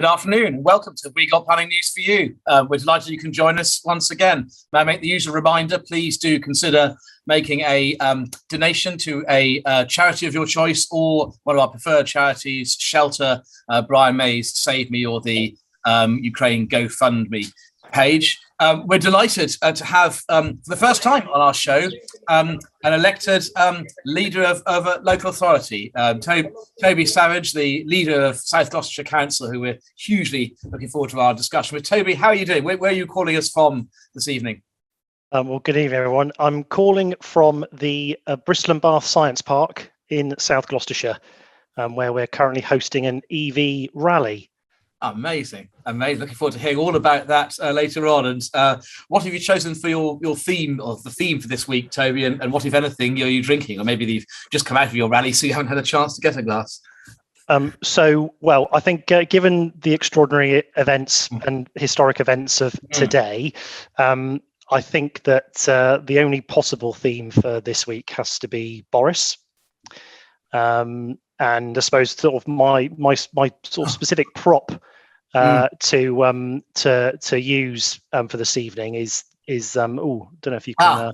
Good afternoon. Welcome to We Got Planning News for You. We're delighted you can join us once again. May I make the usual reminder, please do consider making a donation to a charity of your choice or one of our preferred charities, Shelter, Brian May's Save Me, or the Ukraine GoFundMe page. We're delighted to have, for the first time on our show, an elected leader of a local authority, Toby Savage, the leader of South Gloucestershire Council, who we're hugely looking forward to our discussion with. Toby, how are you doing? Where are you calling us from this evening? Well, good evening, everyone. I'm calling from the Bristol and Bath Science Park in South Gloucestershire, where we're currently hosting an EV rally. Amazing. Looking forward to hearing all about that later on. And what have you chosen for your theme, or the theme for this week, Toby? And what, if anything, are you drinking? Or maybe you've just come out of your rally, so you haven't had a chance to get a glass. Well, I think given the extraordinary events and historic events of today, I think that the only possible theme for this week has to be Boris. And I suppose sort of my sort of specific prop to use for this evening is don't know if you can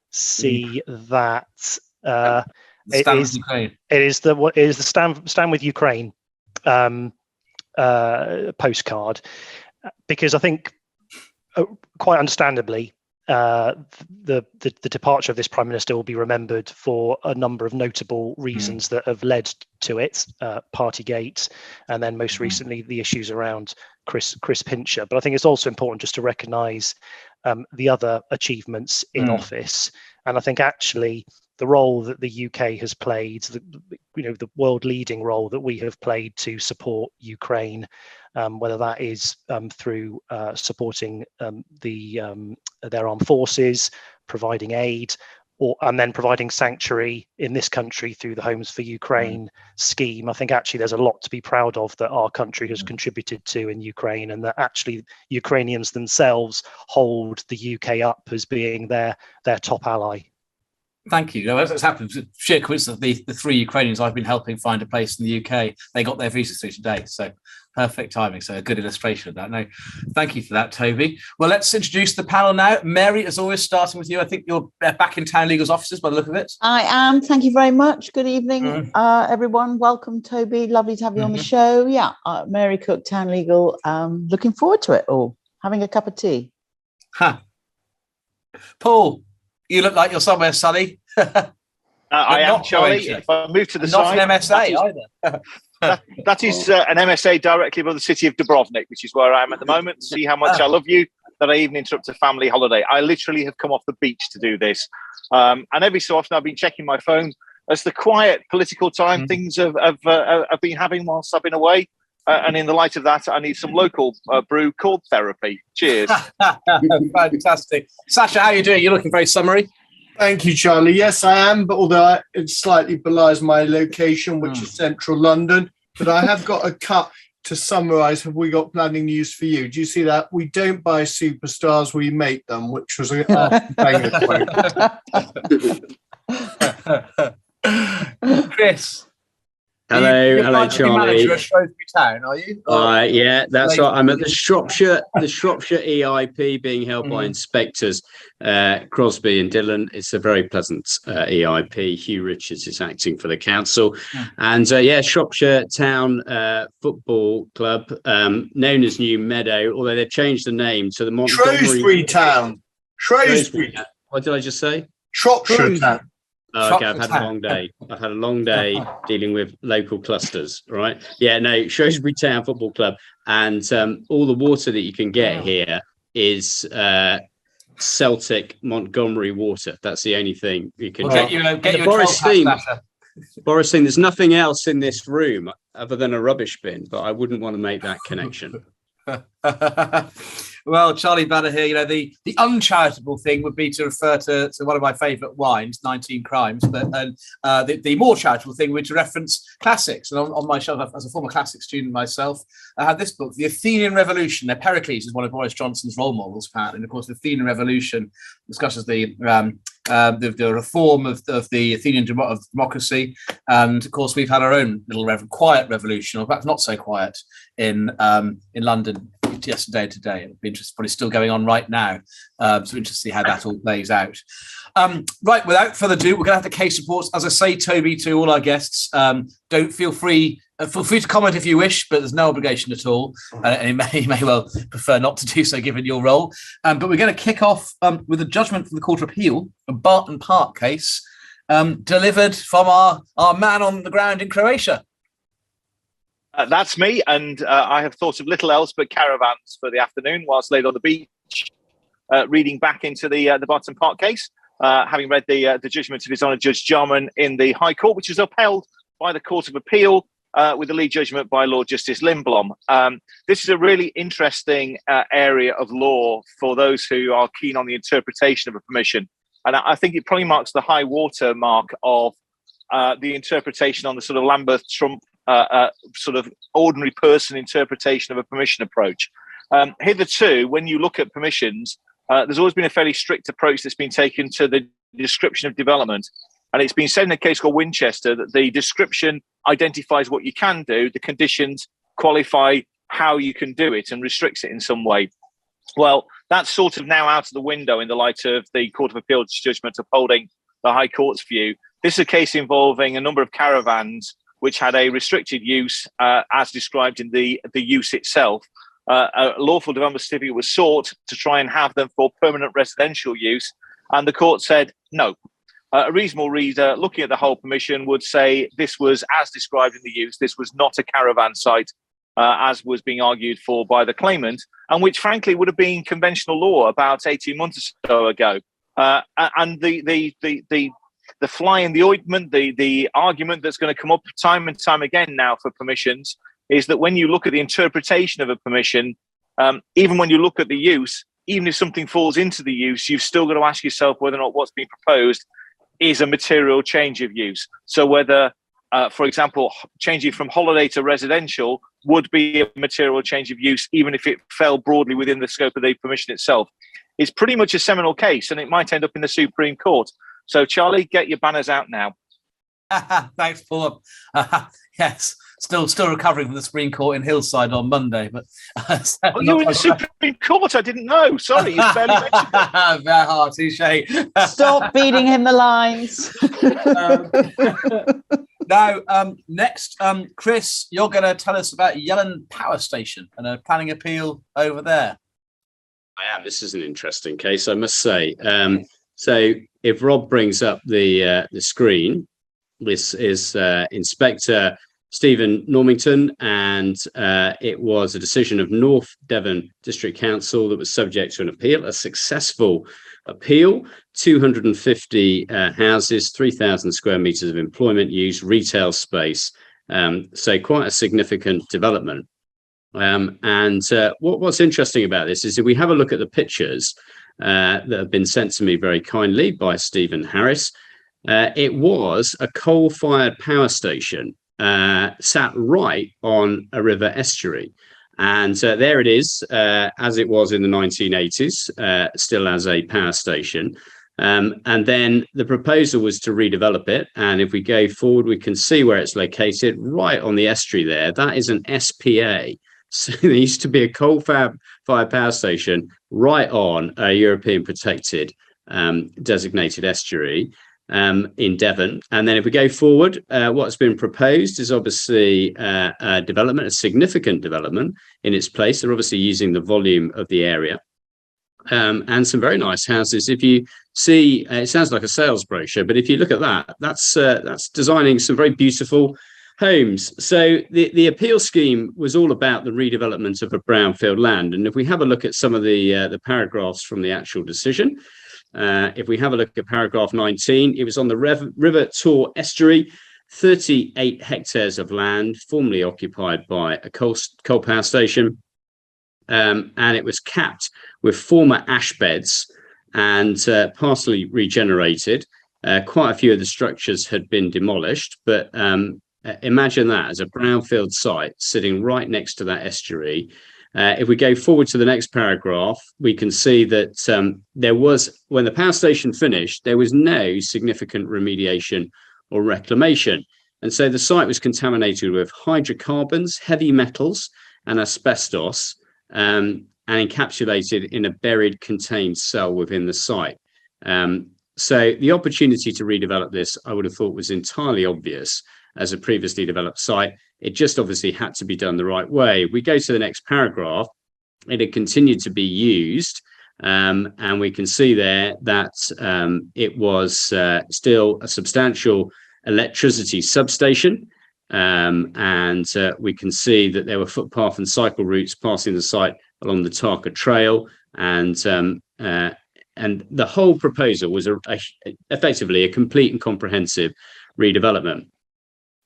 see that it is the Stand with Ukraine postcard, because I think quite understandably the departure of this Prime Minister will be remembered for a number of notable reasons that have led to it, Partygate, and then most recently the issues around Chris Pincher. But I think it's also important just to recognise the other achievements in office, and I think actually the role that the UK has played, the world-leading role that we have played to support Ukraine, whether that is through supporting their armed forces, providing aid, and then providing sanctuary in this country through the Homes for Ukraine scheme. I think actually there's a lot to be proud of that our country has contributed to in Ukraine, and that actually Ukrainians themselves hold the UK up as being their top ally. Thank you. As happened, sheer coincidence, the three Ukrainians I've been helping find a place in the UK, they got their visas through today. So perfect timing. So a good illustration of that. No, thank you for that, Toby. Well, let's introduce the panel now. Mary, as always, starting with you. I think you're back in Town Legal's offices by the look of it. I am. Thank you very much. Good evening, everyone. Welcome, Toby. Lovely to have you on the show. Yeah, Mary Cook, Town Legal. Looking forward to it all. Having a cup of tea. Paul, you look like you're somewhere sunny. I am, Charlie. If I move to the side, not an MSA either. that is an MSA directly above the city of Dubrovnik, which is where I am at the moment. See how much I love you, that I even interrupt a family holiday. I literally have come off the beach to do this. And every so often I've been checking my phone as the quiet political time things have been having whilst I've been away. And in the light of that, I need some local brew called Therapy. Cheers. Fantastic. Sasha, how are you doing? You're looking very summery. Thank you, Charlie. Yes, I am, but although it slightly belies my location, which is central London, but I have got a cut to summarise. Have we got planning news for you? Do you see that? We don't buy superstars, we make them, which was a quote. Chris. Hello, Charlie. You're at Shrewsbury Town, are you? Yeah, that's right. I'm at the Shropshire EIP, being held by inspectors Crosby and Dillon. It's a very pleasant EIP. Hugh Richards is acting for the council, and Shropshire Town Football Club, known as New Meadow, although they've changed the name to the Shrewsbury Town. Shrewsbury. What did I just say? Shropshire Town. Okay, I've had a long day. I've had a long day dealing with local clusters, right? Yeah, no, Shrewsbury Town Football Club, and all the water that you can get here is Celtic Montgomery water. That's the only thing you can get. Get Boris theme. Boris theme. There's nothing else in this room other than a rubbish bin, but I wouldn't want to make that connection. Well, Charlie Banner here. You know, the uncharitable thing would be to refer to one of my favourite wines, 19 Crimes, but the more charitable thing would be to reference classics. And on my shelf, as a former classics student myself, I had this book, The Athenian Revolution. Now, Pericles is one of Boris Johnson's role models, apparently. And of course, the Athenian Revolution discusses the reform of the Athenian democracy. And of course, we've had our own little quiet revolution, or perhaps not so quiet, in London yesterday and today. It'll be interesting, probably still going on right now. So interesting to see how that all plays out. Right, without further ado, we're going to have the case reports. As I say, Toby, to all our guests, don't feel free to comment if you wish, but there's no obligation at all. And you may well prefer not to do so given your role. But we're going to kick off with a judgment from the Court of Appeal, a Barton Park case, delivered from our man on the ground in Croatia. That's me, and I have thought of little else but caravans for the afternoon whilst laid on the beach, reading back into the Barton Park case, having read the judgment of His Honour Judge Jarman in the High Court, which was upheld by the Court of Appeal with the lead judgment by Lord Justice Lindblom. This is a really interesting area of law for those who are keen on the interpretation of a permission, and I think it probably marks the high water mark of the interpretation on the sort of Lambeth-Trump sort of ordinary person interpretation of a permission approach. Hitherto, when you look at permissions, there's always been a fairly strict approach that's been taken to the description of development. And it's been said in a case called Winchester that the description identifies what you can do, the conditions qualify how you can do it and restricts it in some way. Well, that's sort of now out of the window in the light of the Court of Appeal's judgment upholding the High Court's view. This is a case involving a number of caravans which had a restricted use as described in the use itself. A lawful development certificate was sought to try and have them for permanent residential use, and the court said no. A reasonable reader looking at the whole permission would say this was as described in the use. This was not a caravan site, as was being argued for by the claimant, and which frankly would have been conventional law about 18 months or so ago. And the fly in the ointment, the argument that's going to come up time and time again now for permissions is that when you look at the interpretation of a permission, even when you look at the use, even if something falls into the use, you've still got to ask yourself whether or not what's being proposed is a material change of use. So whether, for example, changing from holiday to residential would be a material change of use, even if it fell broadly within the scope of the permission itself. It's pretty much a seminal case, and it might end up in the Supreme Court. So, Charlie, get your banners out now. Thanks, Paul. Yes, still recovering from the Supreme Court in Hillside on Monday. But you were in the Supreme Court? I didn't know. Sorry, you barely mentioned it. Very hard, touche. Stop feeding him the lines. Now, next, Chris, you're going to tell us about Yellen Power Station and a planning appeal over there. I am. This is an interesting case, I must say. So if Rob brings up the screen, this is Inspector Stephen Normington, and it was a decision of North Devon District Council that was subject to an appeal, a successful appeal, 250 houses, 3,000 square metres of employment use, retail space. So quite a significant development. What's interesting about this is if we have a look at the pictures that have been sent to me very kindly by Stephen Harris, it was a coal-fired power station sat right on a river estuary. And there it is, as it was in the 1980s, still as a power station. And then the proposal was to redevelop it. And if we go forward, we can see where it's located, right on the estuary there. That is an SPA. So there used to be a coal-fired power station right on a European protected designated estuary in Devon. And then if we go forward, what's been proposed is obviously a development, a significant development in its place. They're obviously using the volume of the area and some very nice houses. If you see, it sounds like a sales brochure, but if you look at that, that's designing some very beautiful homes. So the appeal scheme was all about the redevelopment of a brownfield land. And if we have a look at some of the paragraphs from the actual decision, if we have a look at paragraph 19, it was on the River Tor estuary, 38 hectares of land formerly occupied by a coal power station. and it was capped with former ash beds and partially regenerated. Quite a few of the structures had been demolished, but imagine that as a brownfield site sitting right next to that estuary. If we go forward to the next paragraph, we can see that there was, when the power station finished, there was no significant remediation or reclamation. And so the site was contaminated with hydrocarbons, heavy metals, and asbestos, and encapsulated in a buried contained cell within the site. So the opportunity to redevelop this, I would have thought, was entirely obvious as a previously developed site. It just obviously had to be done the right way. We go to the next paragraph, it had continued to be used, and we can see there that it was still a substantial electricity substation, and we can see that there were footpath and cycle routes passing the site along the Tarka Trail, and the whole proposal was effectively a complete and comprehensive redevelopment.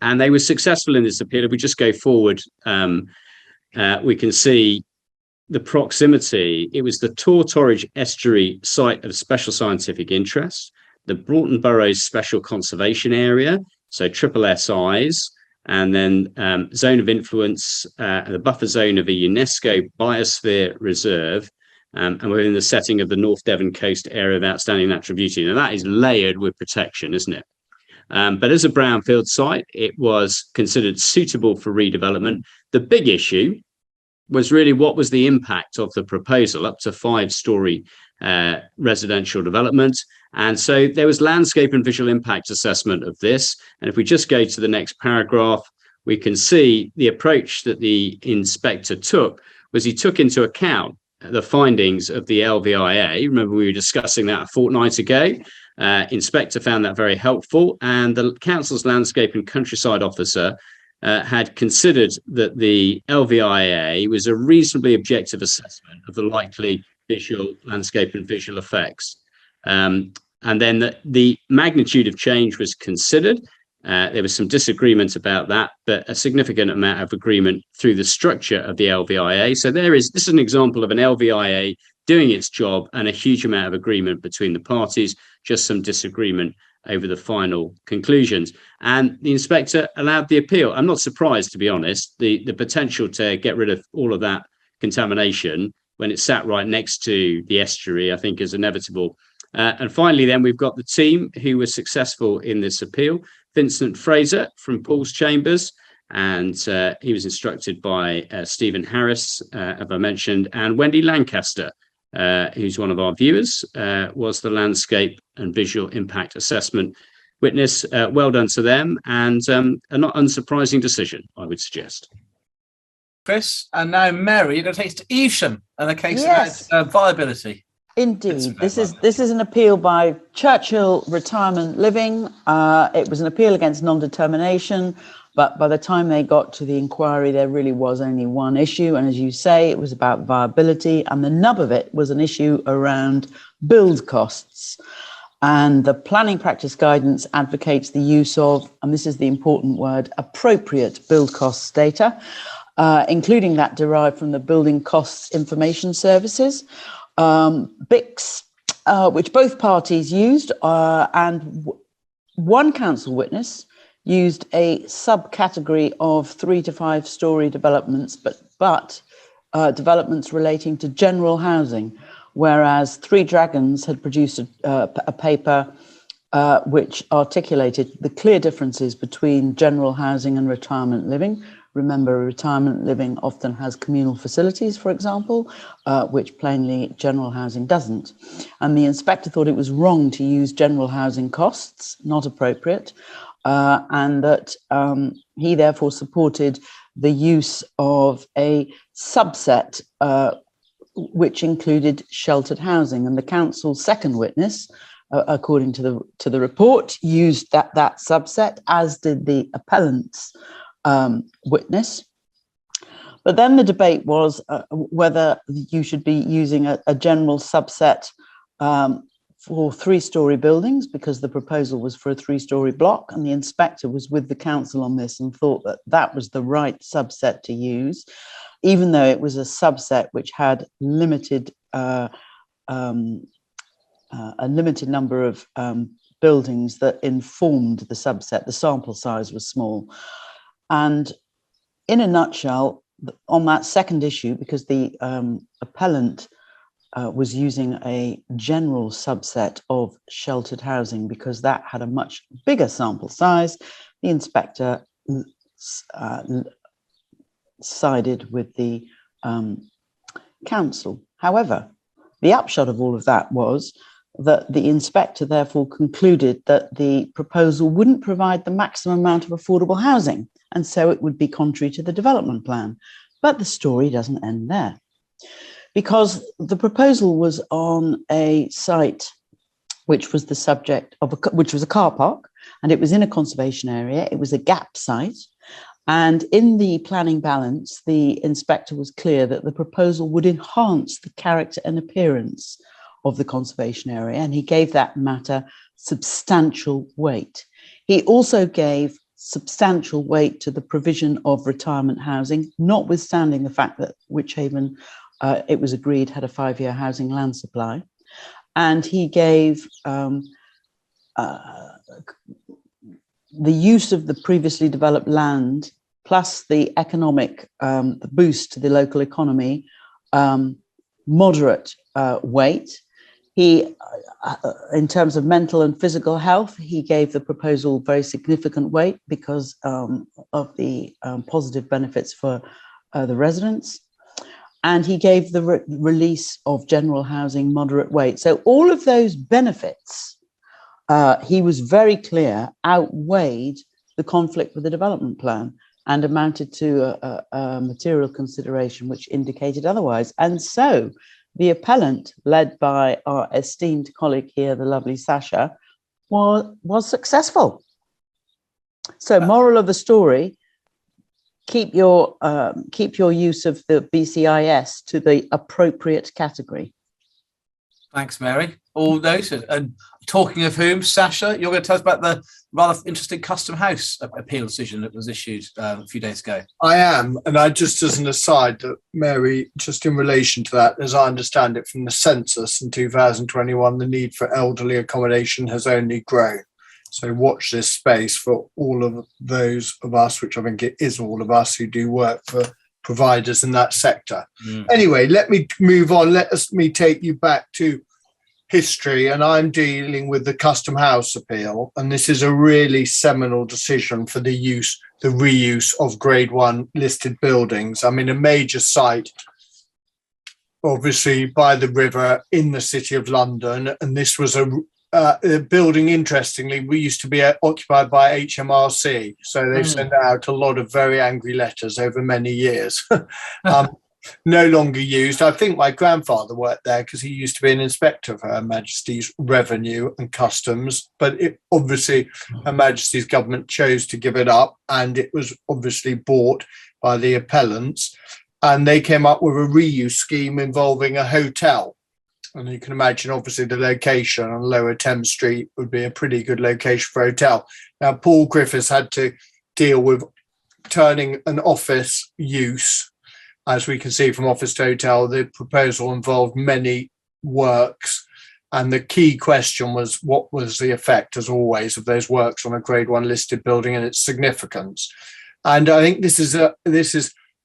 And they were successful in this appeal. If we just go forward, we can see the proximity. It was the Torridge Estuary Site of Special Scientific Interest, the Broughton Burrows Special Conservation Area, so SSIs, and then Zone of Influence, the buffer zone of a UNESCO Biosphere Reserve, and within the setting of the North Devon Coast Area of Outstanding Natural Beauty. Now, that is layered with protection, isn't it? But as a brownfield site, it was considered suitable for redevelopment. The big issue was really what was the impact of the proposal, up to 5-story residential development. And so there was landscape and visual impact assessment of this. And if we just go to the next paragraph, we can see the approach that the inspector took was he took into account the findings of the LVIA. Remember, we were discussing that a fortnight ago. Inspector found that very helpful, and the council's landscape and countryside officer had considered that the LVIA was a reasonably objective assessment of the likely visual landscape and visual effects. And then the magnitude of change was considered. There was some disagreement about that, but a significant amount of agreement through the structure of the LVIA. So this is an example of an LVIA doing its job and a huge amount of agreement between the parties, just some disagreement over the final conclusions. And the inspector allowed the appeal. I'm not surprised, to be honest. The potential to get rid of all of that contamination when it's sat right next to the estuary, I think, is inevitable. And finally, then we've got the team who was successful in this appeal. Vincent Fraser from Paul's Chambers, and he was instructed by Stephen Harris, as I mentioned, and Wendy Lancaster, who's one of our viewers, was the landscape and visual impact assessment witness. Well done to them, and a not unsurprising decision, I would suggest. Chris, and now Mary, you're going to take us to Evesham and a case about viability. Indeed, this is an appeal by Churchill Retirement Living. It was an appeal against non-determination, but by the time they got to the inquiry, there really was only one issue. And as you say, it was about viability. And the nub of it was an issue around build costs. And the planning practice guidance advocates the use of, and this is the important word, appropriate build costs data, including that derived from the Building Costs Information Services. BICS, which both parties used, and one council witness used a subcategory of 3 to 5 story developments, but developments relating to general housing, whereas Three Dragons had produced a paper which articulated the clear differences between general housing and retirement living. Remember, retirement living often has communal facilities, for example, which plainly general housing doesn't. And the inspector thought it was wrong to use general housing costs, not appropriate, and that he therefore supported the use of a subset which included sheltered housing. And the council's second witness, according to the report, used that subset, as did the appellant's witness. But then the debate was whether you should be using a general subset for 3-story buildings, because the proposal was for a 3-story block, and the inspector was with the council on this and thought that that was the right subset to use. even though it was a subset which had a limited number of buildings that informed the subset, the sample size was small. And in a nutshell, on that second issue, because the appellant was using a general subset of sheltered housing because that had a much bigger sample size, the inspector sided with the council. However, the upshot of all of that was that the inspector therefore concluded that the proposal wouldn't provide the maximum amount of affordable housing, and so it would be contrary to the development plan. But the story doesn't end there, because the proposal was on a site which was the subject of which was a car park, and it was in a conservation area. It was a gap site. And in the planning balance, the inspector was clear that the proposal would enhance the character and appearance of the conservation area, and he gave that matter substantial weight. He also gave substantial weight to the provision of retirement housing, notwithstanding the fact that Wychavon, it was agreed, had a 5-year housing land supply. And he gave the use of the previously developed land plus the economic boost to the local economy moderate weight. He, in terms of mental and physical health, he gave the proposal very significant weight because of the positive benefits for the residents. And he gave the release of general housing moderate weight. So all of those benefits, he was very clear, outweighed the conflict with the development plan and amounted to a material consideration which indicated otherwise. And so the appellant, led by our esteemed colleague here, the lovely Sasha, was successful. So moral of the story, keep your use of the BCIS to the appropriate category. Thanks, Mary. All noted. And talking of whom, Sasha, you're going to tell us about the rather interesting Custom House appeal decision that was issued a few days ago. I am. And I just, as an aside, that Mary, just in relation to that, as I understand it from the census in 2021, the need for elderly accommodation has only grown. So watch this space for all of those of us, which I think it is all of us, who do work for providers in that sector. Anyway, let me move on. Let me take you back to history, and I'm dealing with the Custom House appeal, and this is a really seminal decision for the reuse of Grade 1 listed buildings. I mean, a major site, obviously by the river in the City of London, and this was a building, interestingly, we used to be occupied by HMRC, so they've sent out a lot of very angry letters over many years. No longer used. I think my grandfather worked there because he used to be an inspector for Her Majesty's Revenue and Customs, but obviously Her Majesty's government chose to give it up, and it was obviously bought by the appellants, and they came up with a reuse scheme involving a hotel. And you can imagine, obviously, the location on Lower Thames Street would be a pretty good location for a hotel. Now, Paul Griffiths had to deal with turning an office use. As we can see from office to hotel, the proposal involved many works. And the key question was, what was the effect, as always, of those works on a Grade 1 listed building and its significance? And I think this is a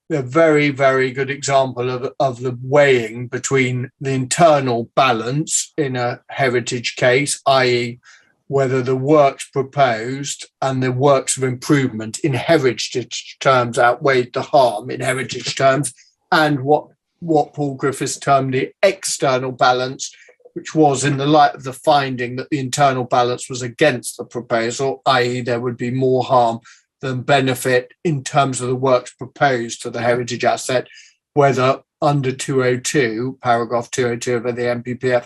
very, very good example of the weighing between the internal balance in a heritage case, i.e., whether the works proposed and the works of improvement in heritage terms outweighed the harm in heritage terms, and what Paul Griffiths termed the external balance, which was in the light of the finding that the internal balance was against the proposal, i.e. there would be more harm than benefit in terms of the works proposed to the heritage asset, whether under 202, paragraph 202 of the MPPF,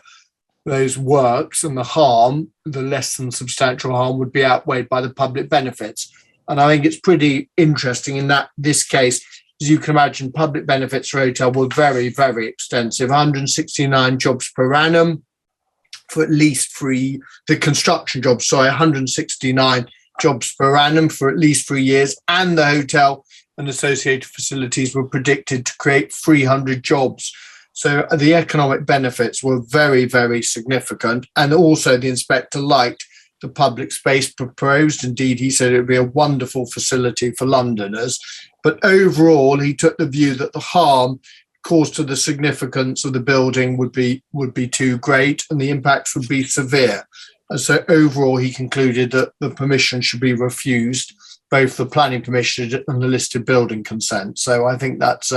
those works and the harm, the less than substantial harm, would be outweighed by the public benefits. And I think it's pretty interesting in that this case, as you can imagine, public benefits for hotel were very, very extensive, 169 jobs per annum for at least the construction jobs, 169 jobs per annum for at least 3 years, and the hotel and associated facilities were predicted to create 300 jobs. So the economic benefits were very, very significant. And also the inspector liked the public space proposed. Indeed, he said it would be a wonderful facility for Londoners. But overall, he took the view that the harm caused to the significance of the building would be too great and the impacts would be severe. And so overall, he concluded that the permission should be refused, both the planning permission and the listed building consent. So I think that's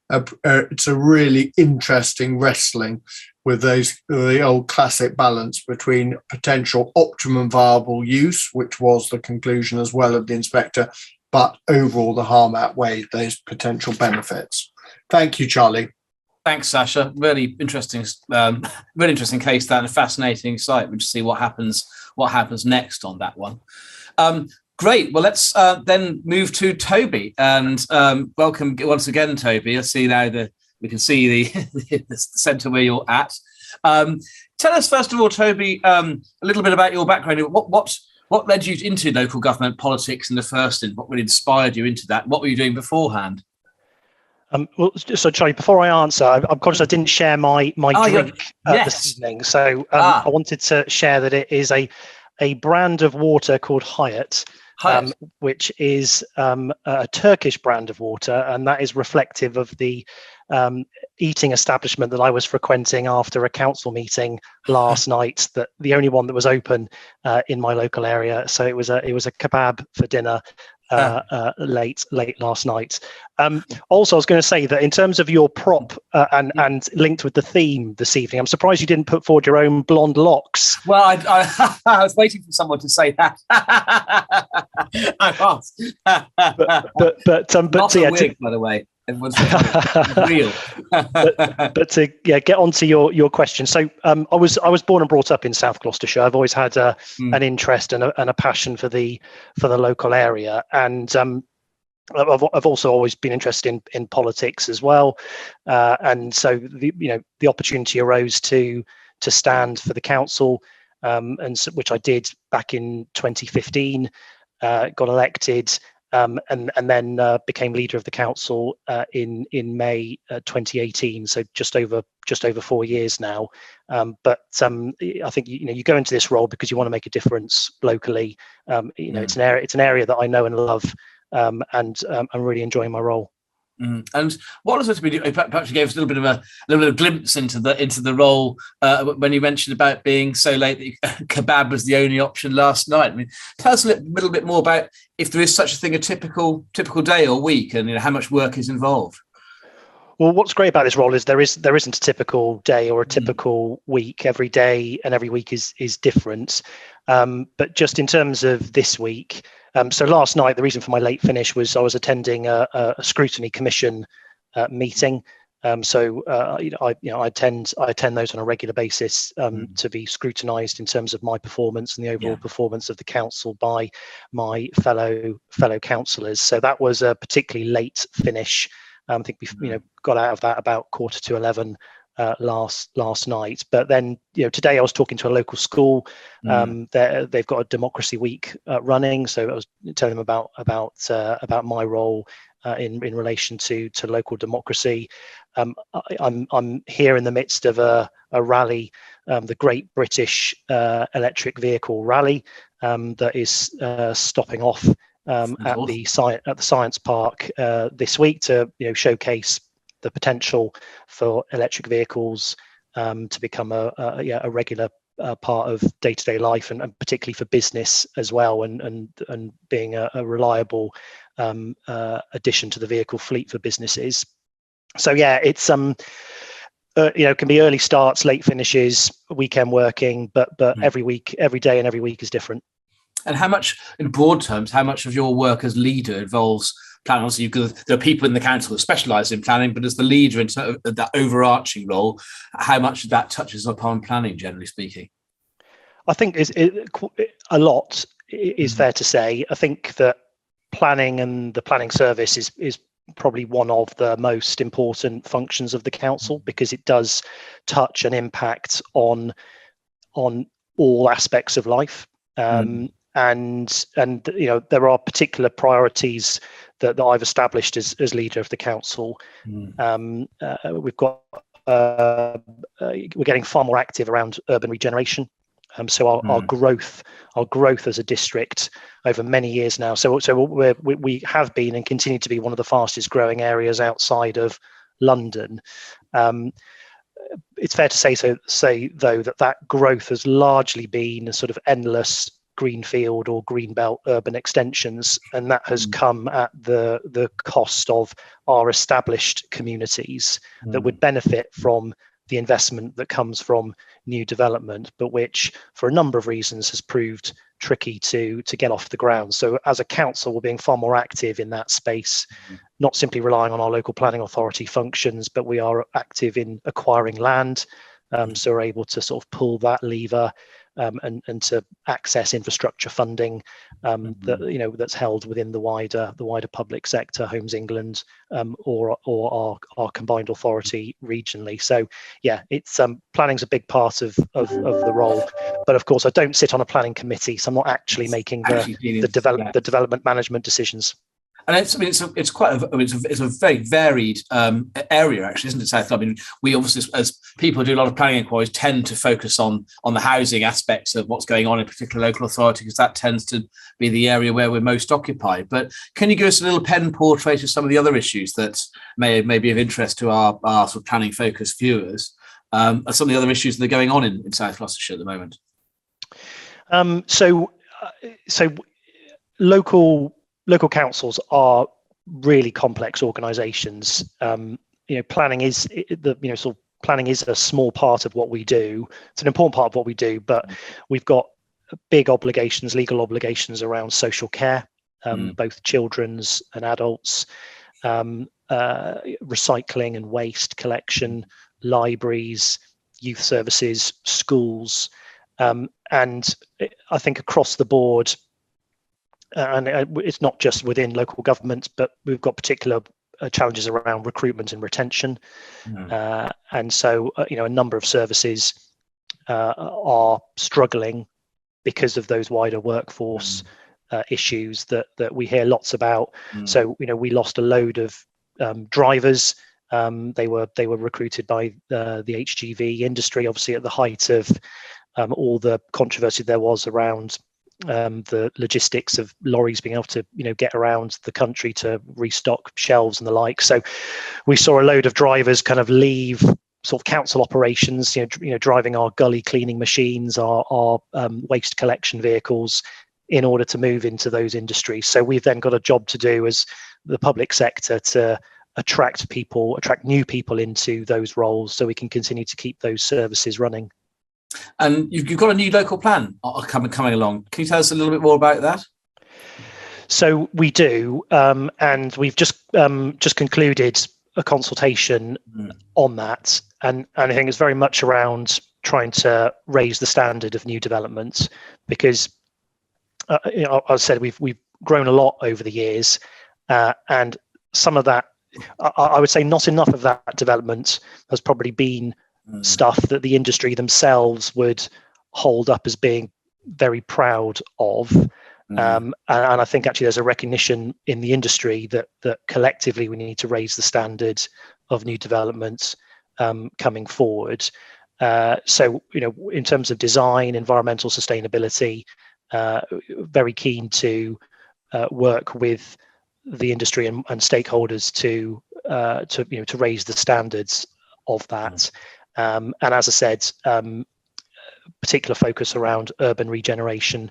it's a really interesting wrestling with the old classic balance between potential optimum viable use, which was the conclusion as well of the inspector, but overall the harm outweighed those potential benefits. Thank you, Charlie. Thanks, Sasha. Really interesting case, that, and a fascinating site. We'll just see what happens next on that one. Great. Well, let's then move to Toby, and welcome once again, Toby. I see now that we can see the centre where you're at. Tell us first of all, Toby, a little bit about your background. What led you into local government politics in the first instance? What really inspired you into that? What were you doing beforehand? Well, so Charlie, before I answer, I'm conscious I didn't share my drink this evening. So I wanted to share that it is a brand of water called Hayat. Which is a Turkish brand of water, and that is reflective of the eating establishment that I was frequenting after a council meeting last night. That the only one that was open in my local area. So it was a kebab for dinner late last night. Also, I was going to say that in terms of your prop and linked with the theme this evening, I'm surprised you didn't put forward your own blonde locks. Well, I was waiting for someone to say that. I was. but not a wig, by the way. It was real. but to get onto your question. So I was born and brought up in South Gloucestershire. I've always had an interest and a passion for the local area, and I've also always been interested in politics as well. And so the opportunity arose to stand for the council, and so, which I did back in 2015. Got elected. And then became leader of the council in May 2018, so just over 4 years now. But I think you go into this role because you want to make a difference locally. It's an area that I know and love, and I'm really enjoying my role. And what was it to be? Perhaps you gave us a little bit of glimpse into the role when you mentioned about being so late that kebab was the only option last night. I mean, tell us a little bit more about if there is such a thing, a typical day or week, and how much work is involved. Well, what's great about this role is there isn't a typical day or a typical week. Every day and every week is different. But just in terms of this week, so last night, the reason for my late finish was I was attending a scrutiny commission meeting. So I attend those on a regular basis to be scrutinised in terms of my performance and the overall performance of the council by my fellow councillors. So that was a particularly late finish. I think we got out of that about 11:15 last night. But then today I was talking to a local school. They've got a democracy week running, so I was telling them about my role in relation to local democracy. I'm here in the midst of a rally, the Great British Electric Vehicle Rally, that is stopping off at the Science Park this week to showcase the potential for electric vehicles to become a regular part of day-to-day life, and particularly for business as well, and being a reliable addition to the vehicle fleet for businesses. So it's can be early starts, late finishes, weekend working, but every day and every week is different. And how much, in broad terms, how much of your work as leader involves planning? Obviously, there are people in the council who specialise in planning, but as the leader in terms of that overarching role, how much of that touches upon planning, generally speaking? I think a lot is fair to say. I think that planning and the planning service is probably one of the most important functions of the council, because it does touch and impact on all aspects of life. And there are particular priorities that I've established as leader of the council. We've got we're getting far more active around urban regeneration. So our growth as a district over many years now. So we have been and continue to be one of the fastest growing areas outside of London. It's fair to say though that growth has largely been a sort of endless greenfield or greenbelt urban extensions, and that has come at the cost of our established communities that would benefit from the investment that comes from new development, but which for a number of reasons has proved tricky to get off the ground. So as a council, we're being far more active in that space, not simply relying on our local planning authority functions, but we are active in acquiring land. So we're able to sort of pull that lever and to access infrastructure funding that that's held within the wider public sector, Homes England, or our combined authority regionally. So yeah, it's planning's a big part of the role, but of course I don't sit on a planning committee, so I'm not actually making the development management decisions. And it's quite a very varied area, actually, isn't it, South? I mean, we obviously, as people who do a lot of planning inquiries, tend to focus on the housing aspects of what's going on in a particular local authority, because that tends to be the area where we're most occupied. But can you give us a little pen portrait of some of the other issues that may be of interest to our sort of planning focused viewers? Some of the other issues that are going on in South Gloucestershire at the moment. So local councils are really complex organisations. Planning is planning is a small part of what we do. It's an important part of what we do, but we've got big obligations, legal obligations around social care, both children's and adults, recycling and waste collection, libraries, youth services, schools, and I think across the board. And it's not just within local government, but we've got particular challenges around recruitment and retention. And so, a number of services are struggling because of those wider workforce issues that we hear lots about. So, we lost a load of drivers. They were recruited by the HGV industry, obviously at the height of all the controversy there was around the logistics of lorries being able to get around the country to restock shelves and the like. So we saw a load of drivers kind of leave sort of council operations, driving our gully cleaning machines, our waste collection vehicles, in order to move into those industries. So we've then got a job to do as the public sector to attract new people into those roles, so we can continue to keep those services running. And you've got a new local plan coming along. Can you tell us a little bit more about that? So we do, and we've just concluded a consultation on that, and I think it's very much around trying to raise the standard of new developments, because as I said, we've grown a lot over the years, and some of that, I would say, not enough of that development has probably been stuff that the industry themselves would hold up as being very proud of. And I think actually there's a recognition in the industry that collectively we need to raise the standard of new developments coming forward. So, in terms of design, environmental sustainability, very keen to work with the industry and stakeholders to raise the standards of that. And as I said, particular focus around urban regeneration.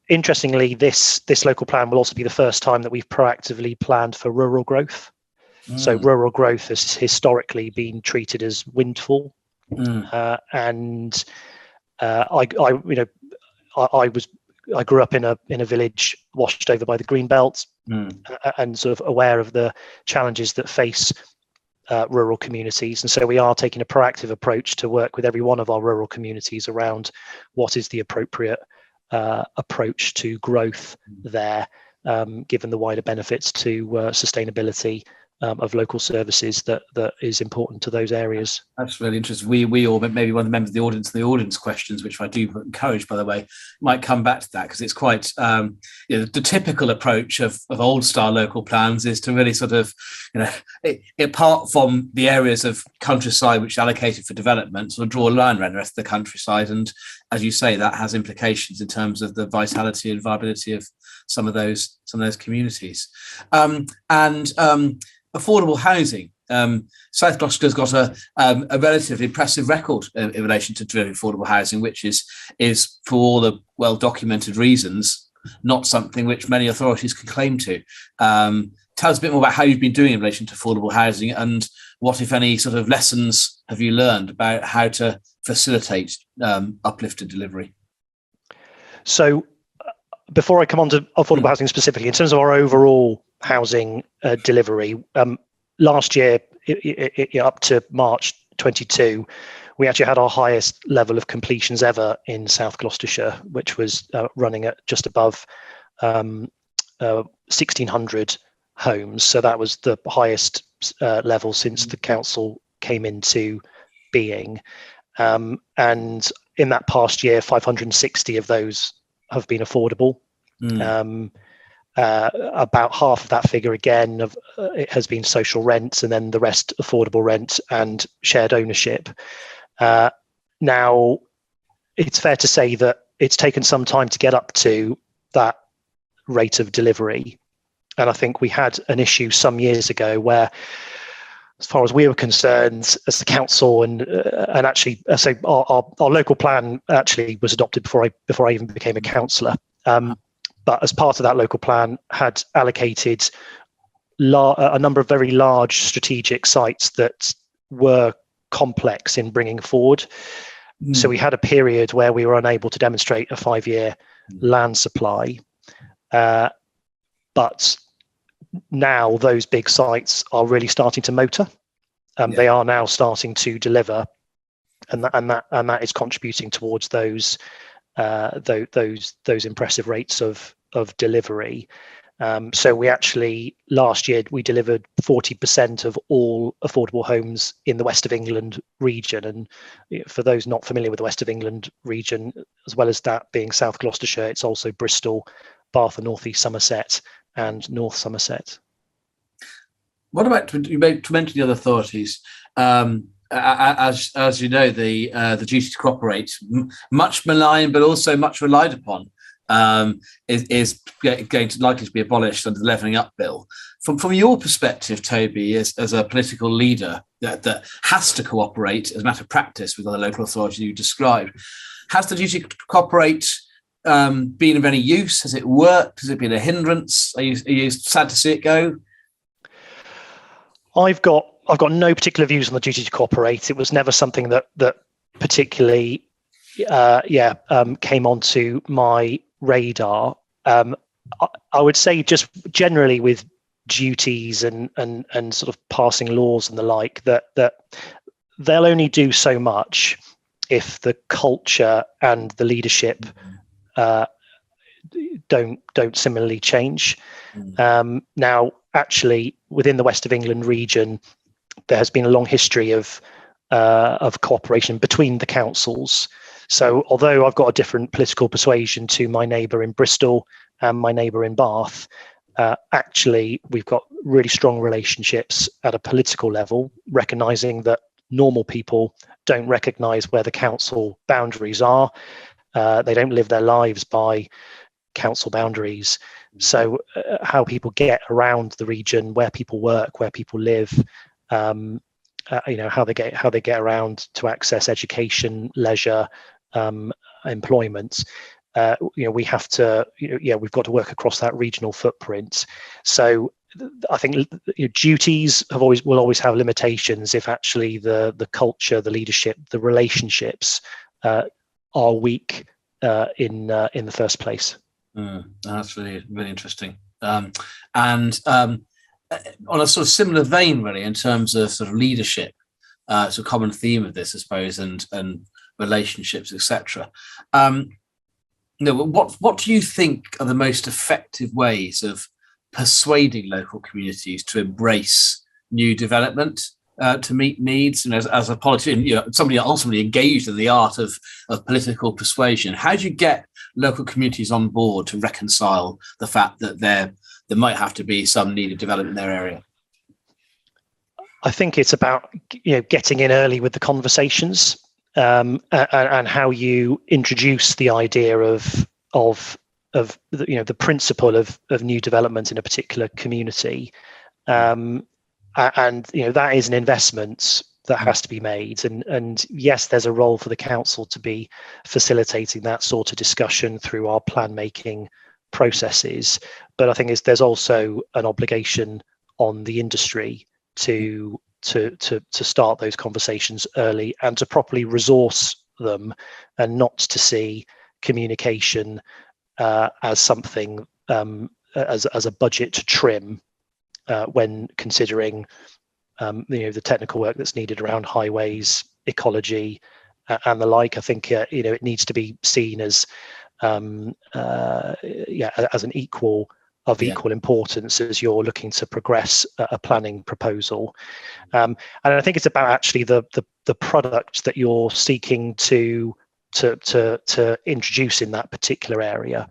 Interestingly, this local plan will also be the first time that we've proactively planned for rural growth. So rural growth has historically been treated as windfall, and I grew up in a village washed over by the green belt, and sort of aware of the challenges that face rural communities. And so we are taking a proactive approach to work with every one of our rural communities around what is the appropriate approach to growth there, given the wider benefits to sustainability of local services that is important to those areas. That's really interesting. We all, maybe one of the members of the audience questions, which I do encourage, by the way, might come back to that, because it's quite the typical approach of old style local plans is to really sort of, apart from the areas of countryside which are allocated for development, sort of draw a line around the rest of the countryside. And as you say, that has implications in terms of the vitality and viability of some of those communities. Affordable housing. South Gloucestershire's got a relatively impressive record in relation to delivering affordable housing, which is for all the well-documented reasons, not something which many authorities can claim to. Tell us a bit more about how you've been doing in relation to affordable housing, and what, if any, sort of lessons have you learned about how to facilitate uplifted delivery? So before I come on to affordable housing specifically, in terms of our overall housing delivery, last year up to March 22, we actually had our highest level of completions ever in South Gloucestershire, which was running at just above 1,600 homes. So that was the highest level since the council came into being. And in that past year, 560 of those have been affordable. About half of that figure again it has been social rent, and then the rest affordable rent and shared ownership. Now, it's fair to say that it's taken some time to get up to that rate of delivery, and I think we had an issue some years ago where, as far as we were concerned as the council, and actually, so our local plan actually was adopted before I even became a councillor. But as part of that local plan, had allocated a number of very large strategic sites that were complex in bringing forward. So we had a period where we were unable to demonstrate a 5-year land supply. But now those big sites are really starting to motor. They are now starting to deliver, and that is contributing towards those impressive rates of delivery. So we actually, last year, we delivered 40% of all affordable homes in the West of England region. And for those not familiar with the West of England region, as well as that being South Gloucestershire, it's also Bristol, Bath and North East Somerset and North Somerset. What about, you mentioned the other authorities? As you know, the duty to cooperate, much maligned but also much relied upon, is going to likely to be abolished under the Levelling Up Bill. From your perspective, Toby, as a political leader that has to cooperate as a matter of practice with other local authorities you described, has the duty to cooperate been of any use? Has it worked? Has it been a hindrance? Are you sad to see it go? I've got no particular views on the duty to cooperate. It was never something that particularly came onto my radar. I would say just generally with duties and sort of passing laws and the like, that they'll only do so much if the culture and the leadership don't similarly change. Now, actually, within the West of England region, there has been a long history of cooperation between the councils. So although I've got a different political persuasion to my neighbour in Bristol and my neighbour in Bath, actually we've got really strong relationships at a political level, recognising that normal people don't recognise where the council boundaries are. They don't live their lives by council boundaries. So how people get around the region, where people work, where people live, how they get around to access education, leisure, employment. We have to, we've got to work across that regional footprint. So I think duties will always have limitations if actually the culture, the leadership, the relationships are weak in the first place. That's really, really interesting. And on a sort of similar vein, really, in terms of sort of leadership, it's a common theme of this, I suppose, and relationships, etc. What do you think are the most effective ways of persuading local communities to embrace new development to meet needs? And as a politician, somebody ultimately engaged in the art of political persuasion, how do you get local communities on board to reconcile the fact that there might have to be some needed development in their area? I think it's about getting in early with the conversations, and how you introduce the idea of the principle of new development in a particular community, and that is an investment that has to be made, and yes, there's a role for the council to be facilitating that sort of discussion through our plan making processes, but I think there's also an obligation on the industry to start those conversations early and to properly resource them, and not to see communication as something as a budget to trim when considering the technical work that's needed around highways, ecology, and the like. I think it needs to be seen as an equal importance as you're looking to progress a planning proposal, and I think it's about actually the product that you're seeking to introduce in that particular area,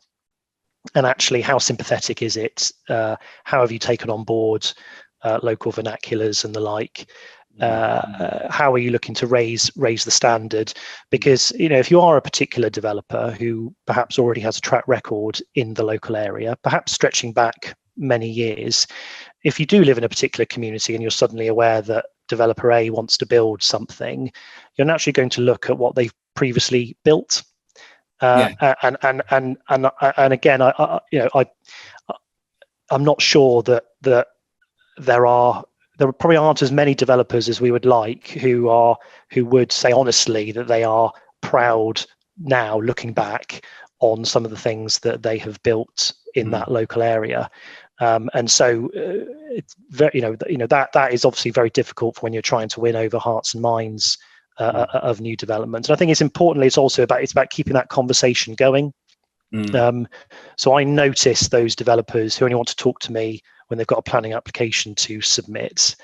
and actually how sympathetic is it, how have you taken on board local vernaculars and the like, how are you looking to raise the standard, because if you are a particular developer who perhaps already has a track record in the local area, perhaps stretching back many years, if you do live in a particular community and you're suddenly aware that developer A wants to build something, you're naturally going to look at what they've previously built, and again, I'm not sure that there probably aren't as many developers as we would like who would say honestly that they are proud now, looking back on some of the things that they have built in that local area, and so it's very, that is obviously very difficult when you're trying to win over hearts and minds of new development. And I think it's also about keeping that conversation going. So I notice those developers who only want to talk to me when they've got a planning application to submit.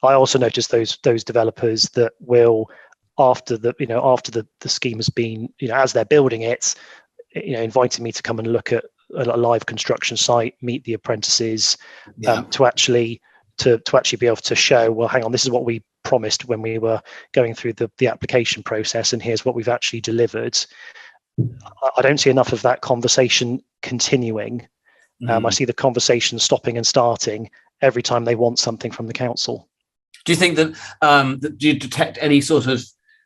I also notice those developers that will, after the scheme has been, as they're building it, inviting me to come and look at a live construction site, meet the apprentices, to actually be able to show, well, hang on, this is what we promised when we were going through the application process, and here's what we've actually delivered. I don't see enough of that conversation continuing. I see the conversation stopping and starting every time they want something from the council. Do you think that do you detect any sort of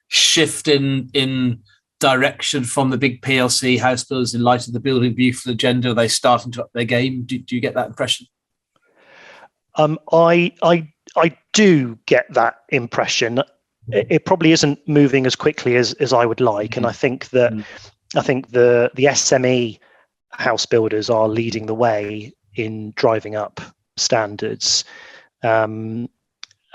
shift in direction from the big PLC house builders in light of the Building Beautiful agenda? Are they starting to up their game? Do you get that impression? I do get that impression. It probably isn't moving as quickly as I would like, and I think that the SME house builders are leading the way in driving up standards. We've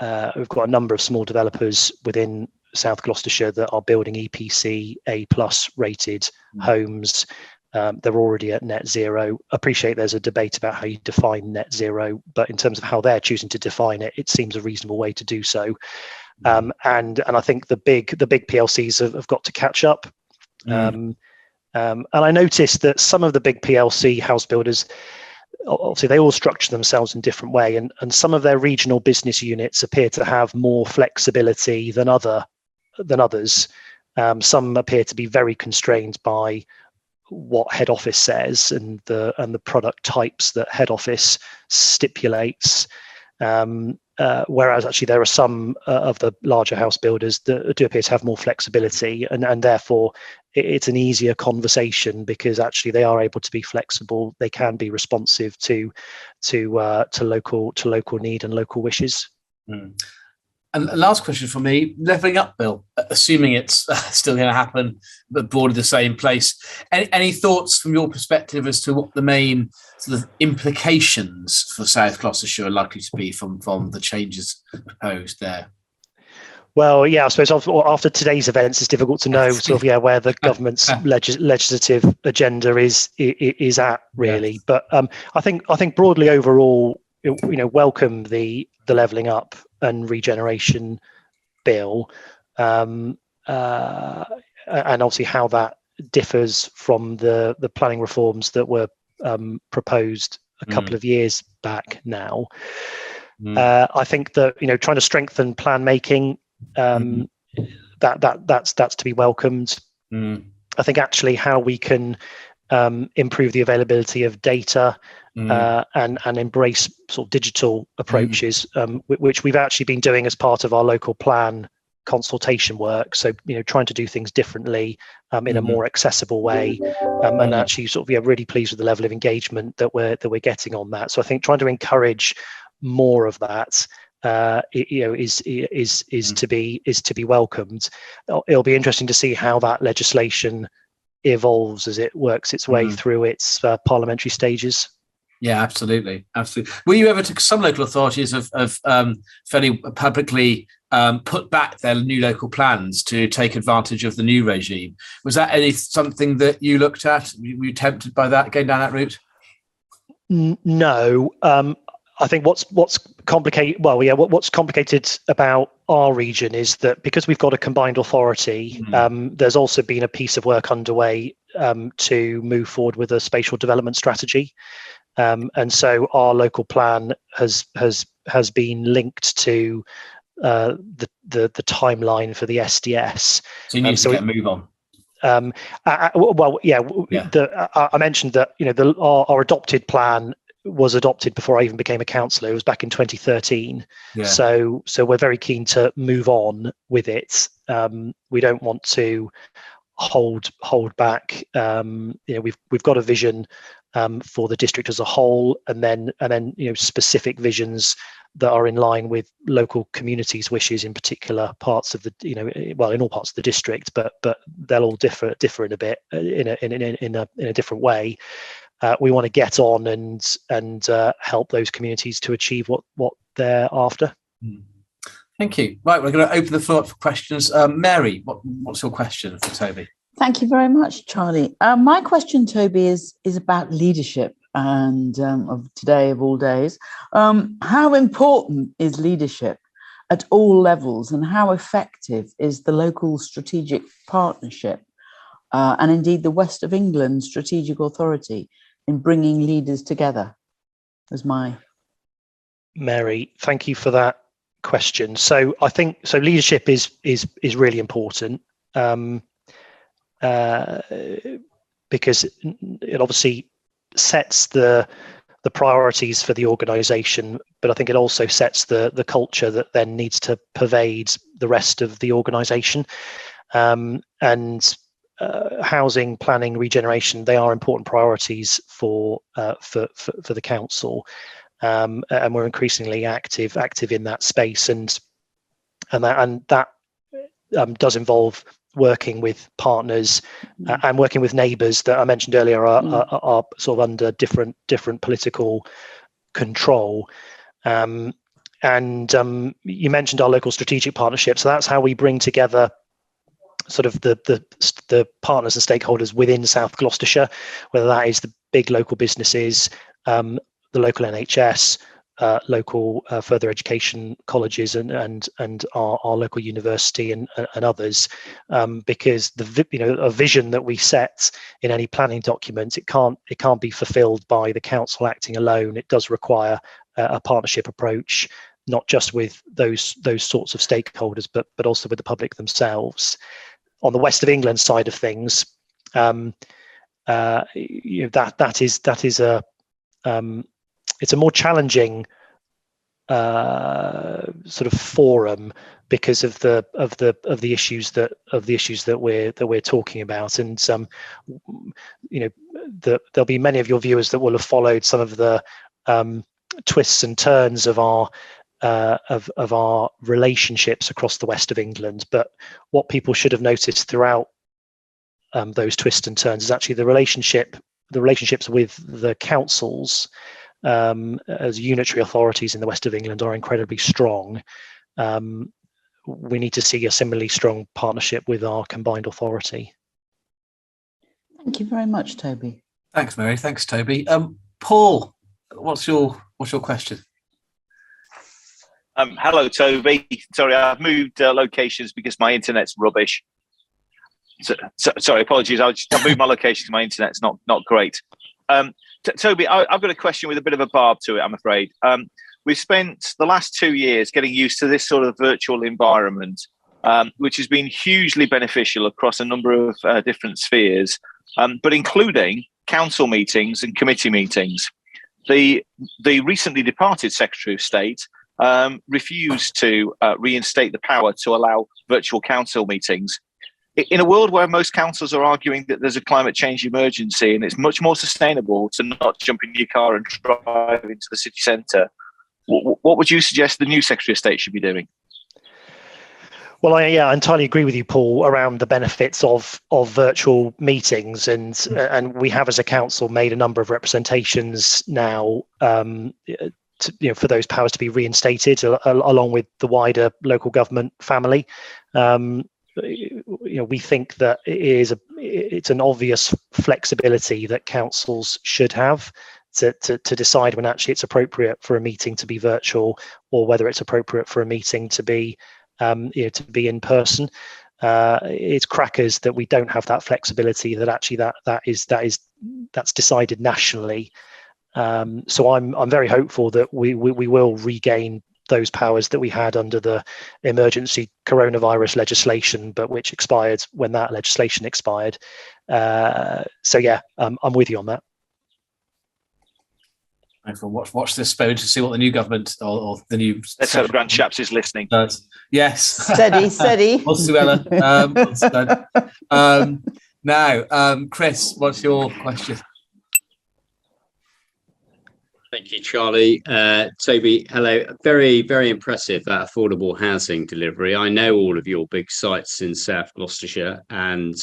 got a number of small developers within South Gloucestershire that are building EPC A+ rated homes. They're already at net zero. I appreciate there's a debate about how you define net zero, but in terms of how they're choosing to define it, it seems a reasonable way to do so. And I think the big PLCs have got to catch up. And I noticed that some of the big PLC house builders, obviously they all structure themselves in a different way, and some of their regional business units appear to have more flexibility than others. Some appear to be very constrained by what head office says and the product types that head office stipulates. Whereas actually there are some of the larger house builders that do appear to have more flexibility, and therefore it's an easier conversation because actually they are able to be flexible. They can be responsive to local need and local wishes. And last question for me, levelling up bill, assuming it's still going to happen, but broadly the same place. Any thoughts from your perspective as to what the main sort of implications for South Gloucestershire are likely to be from the changes proposed there? Well, yeah, I suppose after today's events, it's difficult to know where the government's legislative agenda is at really. Yeah. But I think broadly overall, welcome the levelling up and regeneration bill, and obviously how that differs from the planning reforms that were proposed a couple of years back now. I think that trying to strengthen plan making, that's to be welcomed. I think actually how we can improve the availability of data and embrace sort of digital approaches, which we've actually been doing as part of our local plan consultation work. So trying to do things differently in a more accessible way, and actually sort of really pleased with the level of engagement that we're getting on that. So I think trying to encourage more of that is to be welcomed. It'll be interesting to see how that legislation evolves as it works its way through its parliamentary stages. Yeah, absolutely. Were you ever, some local authorities have fairly publicly put back their new local plans to take advantage of the new regime? Was that something that you looked at? Were you tempted by that, going down that route? No. I think what's complicated. What's complicated about our region is that because we've got a combined authority, there's also been a piece of work underway to move forward with a spatial development strategy, and so our local plan has been linked to the timeline for the SDS. So you need to get a move on. I mentioned that our adopted plan was adopted before I even became a councillor. It was back in 2013. Yeah. So we're very keen to move on with it. We don't want to hold back. We've got a vision for the district as a whole, and then specific visions that are in line with local communities' wishes in particular parts of the in all parts of the district, but they'll all differ in a bit in a different way. We want to get on and help those communities to achieve what they're after. Thank you. Right, we're going to open the floor up for questions. Mary, what's your question for Toby? Thank you very much, Charlie. My question, Toby, is about leadership and of today, of all days. How important is leadership at all levels, and how effective is the local strategic partnership and indeed the West of England Strategic Authority in bringing leaders together? As my Mary, thank you for that question. So I think leadership is really important, because it obviously sets the priorities for the organisation, but I think it also sets the culture that then needs to pervade the rest of the organisation. Housing, planning, regeneration, they are important priorities for the council, and we're increasingly active in that space, and that does involve working with partners and working with neighbours that I mentioned earlier are sort of under different political control. And you mentioned our local strategic partnership, so that's how we bring together sort of the partners and stakeholders within South Gloucestershire, whether that is the big local businesses, the local NHS, local further education colleges, and our local university and others, because a vision that we set in any planning document, it can't be fulfilled by the council acting alone. It does require a partnership approach, not just with those sorts of stakeholders, but also with the public themselves. On the West of England side of things, that is it's a more challenging sort of forum because of the issues that we're talking about, and there'll be many of your viewers that will have followed some of the twists and turns of our relationships across the West of England. But what people should have noticed throughout those twists and turns is actually the relationships with the councils as unitary authorities in the West of England are incredibly strong. We need to see a similarly strong partnership with our combined authority. Thank you very much, Toby. Thanks, Mary. Thanks, Toby. Paul, what's your question? Hello, Toby. Sorry, I've moved locations because my internet's rubbish. Sorry, apologies. I've moved my location because my internet's not great. Toby, I've got a question with a bit of a barb to it, I'm afraid. We've spent the last 2 years getting used to this sort of virtual environment, which has been hugely beneficial across a number of different spheres, but including council meetings and committee meetings. The recently departed Secretary of State refused to reinstate the power to allow virtual council meetings. In a world where most councils are arguing that there's a climate change emergency and it's much more sustainable to not jump in your car and drive into the city centre, what would you suggest the new Secretary of State should be doing? Well, I entirely agree with you, Paul, around the benefits of virtual meetings, and we have as a council made a number of representations now for those powers to be reinstated, along with the wider local government family. We think that it's an obvious flexibility that councils should have to decide when actually it's appropriate for a meeting to be virtual, or whether it's appropriate for a meeting to be to be in person. It's crackers that we don't have that flexibility, that actually that's decided nationally. So I'm very hopeful that we will regain those powers that we had under the emergency coronavirus legislation, but which expired when that legislation expired. So yeah, I'm with you on that. Watch this space to see what the new government or the new. Let's hope Grant Shapps is listening. Yes. Steady. Now, Chris, what's your question? Thank you, Charlie. Toby, hello. Very, very impressive, that affordable housing delivery. I know all of your big sites in South Gloucestershire, and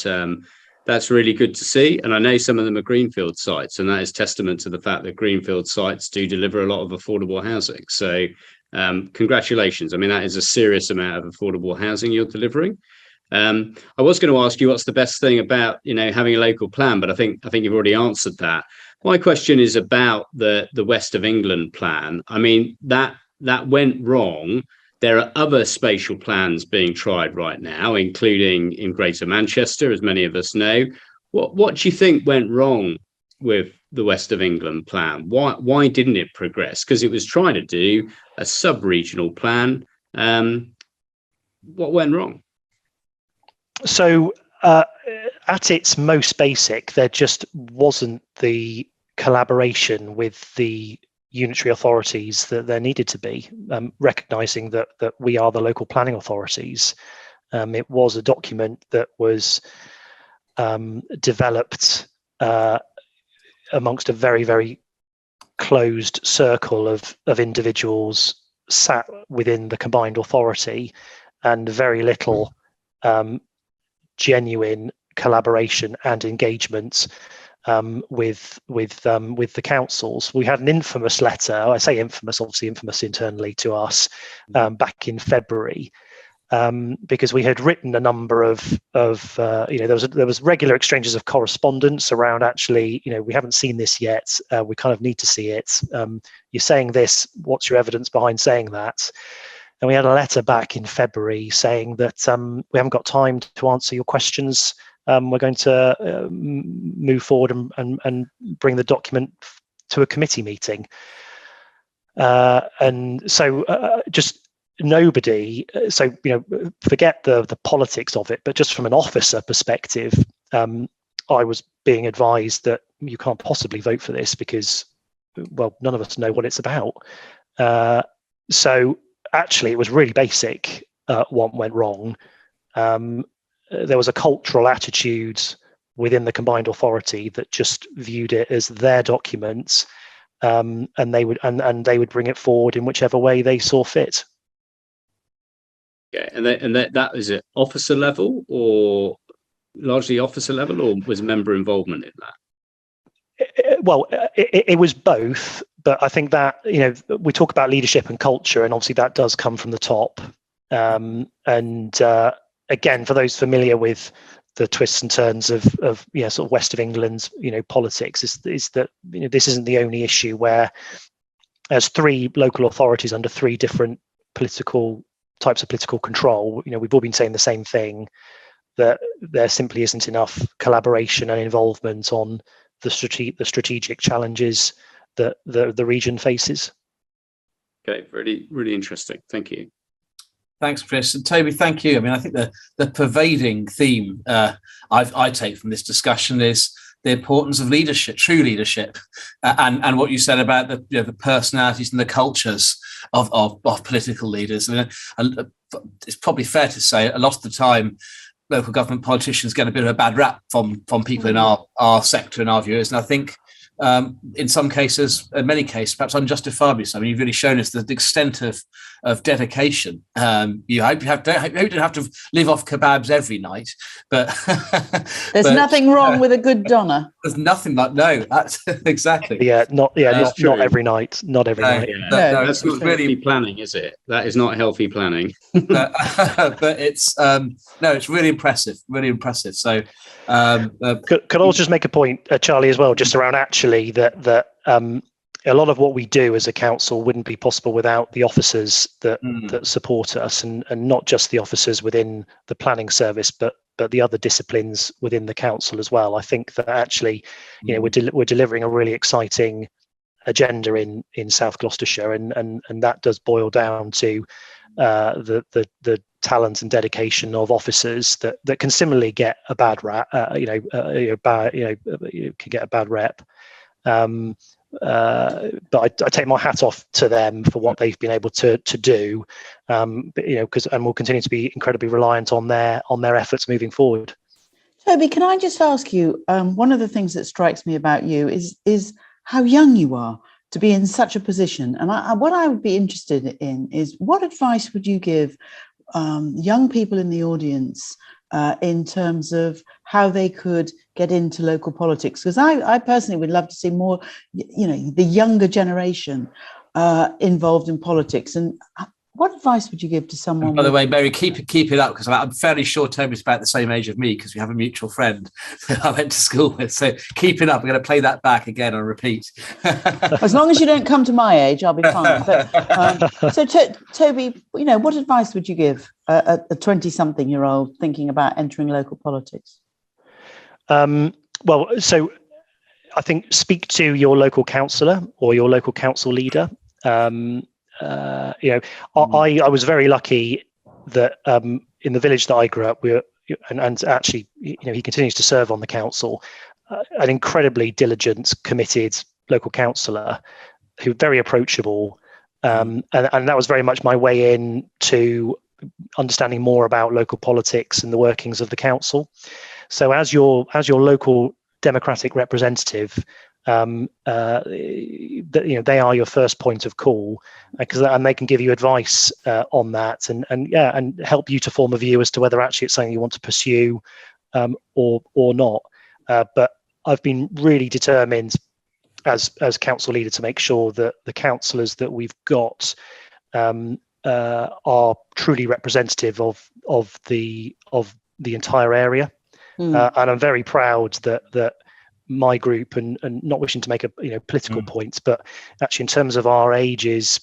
that's really good to see. And I know some of them are greenfield sites, and that is testament to the fact that greenfield sites do deliver a lot of affordable housing. So congratulations. I mean, that is a serious amount of affordable housing you're delivering. I was going to ask you what's the best thing about having a local plan, but I think you've already answered that. My question is about the West of England plan. I mean, that went wrong. There are other spatial plans being tried right now, including in Greater Manchester, as many of us know. What do you think went wrong with the West of England plan? Why didn't it progress? Because it was trying to do a sub-regional plan. What went wrong? So at its most basic, there just wasn't the collaboration with the unitary authorities that there needed to be, recognising that we are the local planning authorities. It was a document that was developed amongst a very, very closed circle of individuals sat within the combined authority, and very little genuine collaboration and engagement with the councils. We had an infamous letter. I say infamous, obviously infamous internally to us, back in February, because we had written a number of there was regular exchanges of correspondence around, actually, we haven't seen this yet. We kind of need to see it. You're saying this. What's your evidence behind saying that? And we had a letter back in February saying that we haven't got time to answer your questions. We're going to move forward and bring the document to a committee meeting. And so just nobody, so, forget the politics of it, but just from an officer perspective, I was being advised that you can't possibly vote for this because, well, none of us know what it's about. So actually, it was really basic what went wrong. There was a cultural attitude within the combined authority that just viewed it as their documents, and they would bring it forward in whichever way they saw fit. Yeah, and that was at officer level, or largely officer level, or was member involvement in that? It was both, but I think that we talk about leadership and culture, and obviously that does come from the top. Again, for those familiar with the twists and turns of sort of West of England's politics, is that this isn't the only issue where there's three local authorities under three different types of political control. We've all been saying the same thing, that there simply isn't enough collaboration and involvement on the strategic challenges that the region faces. Okay, really, really interesting. Thank you. Thanks, Chris. And Toby, thank you. I mean, I think the pervading theme I take from this discussion is the importance of leadership, true leadership, and what you said about the personalities and the cultures of political leaders. I mean, it's probably fair to say a lot of the time, local government politicians get a bit of a bad rap from people in our sector and our viewers. And I think in some cases, in many cases, perhaps unjustifiably so. I mean, you've really shown us the extent of dedication. You hope you don't have to live off kebabs every night, but there's nothing wrong with a good doner. There's nothing like that's exactly. Not every night. Not every night. No, that's not really healthy planning, is it? That is not healthy planning. But it's it's really impressive. Really impressive. So, could I also just make a point, Charlie, as well, just around actually that a lot of what we do as a council wouldn't be possible without the officers that support us, and not just the officers within the planning service, but the other disciplines within the council as well. I think that actually, we're delivering a really exciting agenda in South Gloucestershire, and that does boil down to the talent and dedication of officers that can similarly get a bad rap, can get a bad rep. But I take my hat off to them for what they've been able to do, and we'll continue to be incredibly reliant on their efforts moving forward. Toby, can I just ask you, one of the things that strikes me about you is how young you are to be in such a position. And what I would be interested in is, what advice would you give young people in the audience in terms of how they could get into local politics? Because I personally would love to see more, the younger generation involved in politics. And what advice would you give to someone? By the way, Mary, keep it up, because I'm fairly sure Toby's about the same age of me, because we have a mutual friend that I went to school with. So keep it up. We're going to play that back again on repeat. As long as you don't come to my age, I'll be fine. But, so Toby, what advice would you give a 20-something-year-old thinking about entering local politics? Well, so I think speak to your local councillor or your local council leader. I was very lucky that in the village that I grew up, and actually, he continues to serve on the council, an incredibly diligent, committed local councillor who very approachable, and that was very much my way in to understanding more about local politics and the workings of the council. So as your local democratic representative, they are your first point of call, and they can give you advice on that, and help you to form a view as to whether actually it's something you want to pursue or not. But I've been really determined as council leader to make sure that the councillors that we've got are truly representative of the entire area. And I'm very proud that my group, and not wishing to make a political points, but actually in terms of our ages,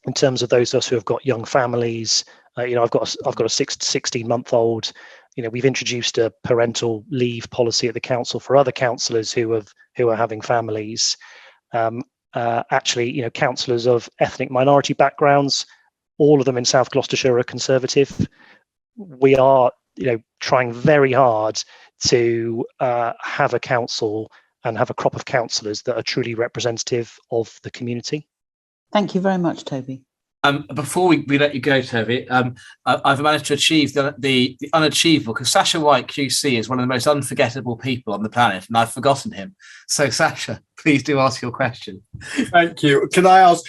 in terms of those of us who have got young families, I've got a 16-month-old. We've introduced a parental leave policy at the council for other councillors who are having families. Actually, councillors of ethnic minority backgrounds, all of them in South Gloucestershire are Conservative. We are trying very hard to have a council and have a crop of councillors that are truly representative of the community. Thank you very much, Toby. Before we let you go, Toby, I've managed to achieve the unachievable, because Sasha White QC is one of the most unforgettable people on the planet, and I've forgotten him. So, Sasha, please do ask your question. Thank you. Can I ask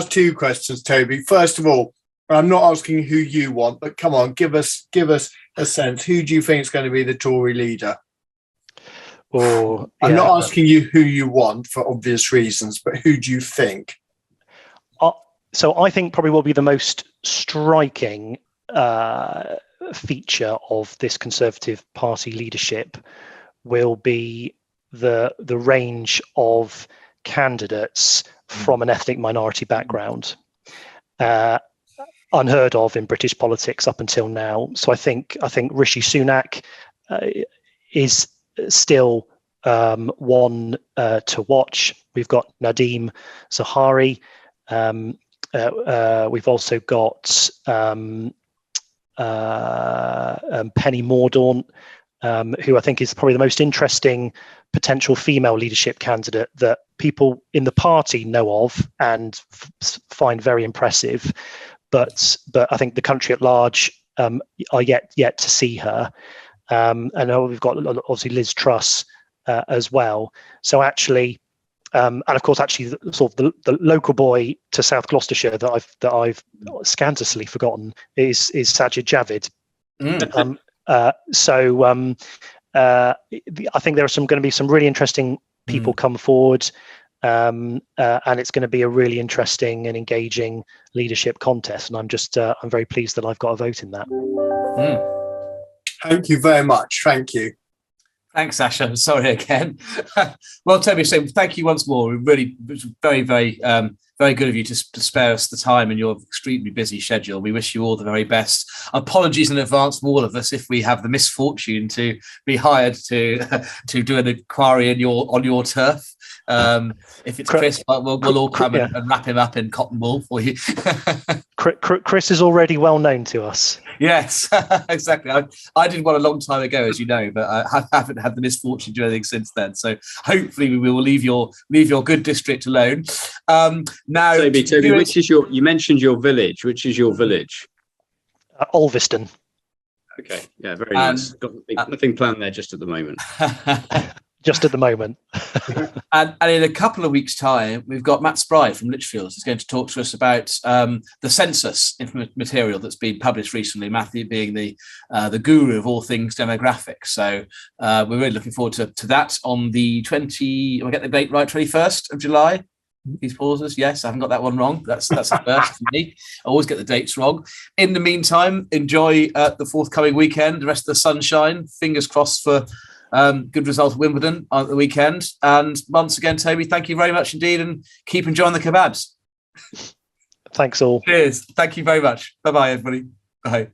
two questions, Toby? First of all, I'm not asking who you want, but come on, give us a sense. Who do you think is going to be the Tory leader? I'm not asking you who you want for obvious reasons, but who do you think? So I think probably will be the most striking feature of this Conservative Party leadership will be the range of candidates from an ethnic minority background. unheard of in British politics up until now. So I think Rishi Sunak is still one to watch. We've got Nadeem Zahari. We've also got Penny Mordaunt, who I think is probably the most interesting potential female leadership candidate that people in the party know of and find very impressive. But I think the country at large are yet to see her. And we've got obviously Liz Truss as well. So actually, and of course, actually, sort of the local boy to South Gloucestershire that I've scandalously forgotten is Sajid Javid. I think there are going to be some really interesting people come forward, and it's going to be a really interesting and engaging leadership contest. And I'm very pleased that I've got a vote in that. Thank you very much. Thank you. Thanks, Sasha. Sorry again. Well, Toby, so thank you once more. It was very, very, very good of you to spare us the time in your extremely busy schedule. We wish you all the very best. Apologies in advance from all of us if we have the misfortune to be hired to do an inquiry on your turf. If it's Chris, we'll all come and wrap him up in cotton wool for you. Chris is already well known to us. Yes, exactly. I did one a long time ago, as you know, but I haven't had the misfortune to do anything since then. So hopefully we will leave your good district alone. Now, Toby, which is you mentioned your village. Which is your village? Ulverston. Okay, yeah, very nice. Got nothing planned there just at the moment. Just at the moment. and in a couple of weeks' time, we've got Matt Spry from Lichfield who's going to talk to us about the census material that's been published recently, Matthew being the guru of all things demographics. So we're really looking forward to that on the 21st of July. These pauses, yes, I haven't got that one wrong. That's a first for me. I always get the dates wrong. In the meantime, enjoy the forthcoming weekend, the rest of the sunshine. Fingers crossed for good result at Wimbledon on the weekend. And once again, Toby, thank you very much indeed, and keep enjoying the kebabs. Thanks all. Cheers. Thank you very much. Bye-bye, everybody. Bye.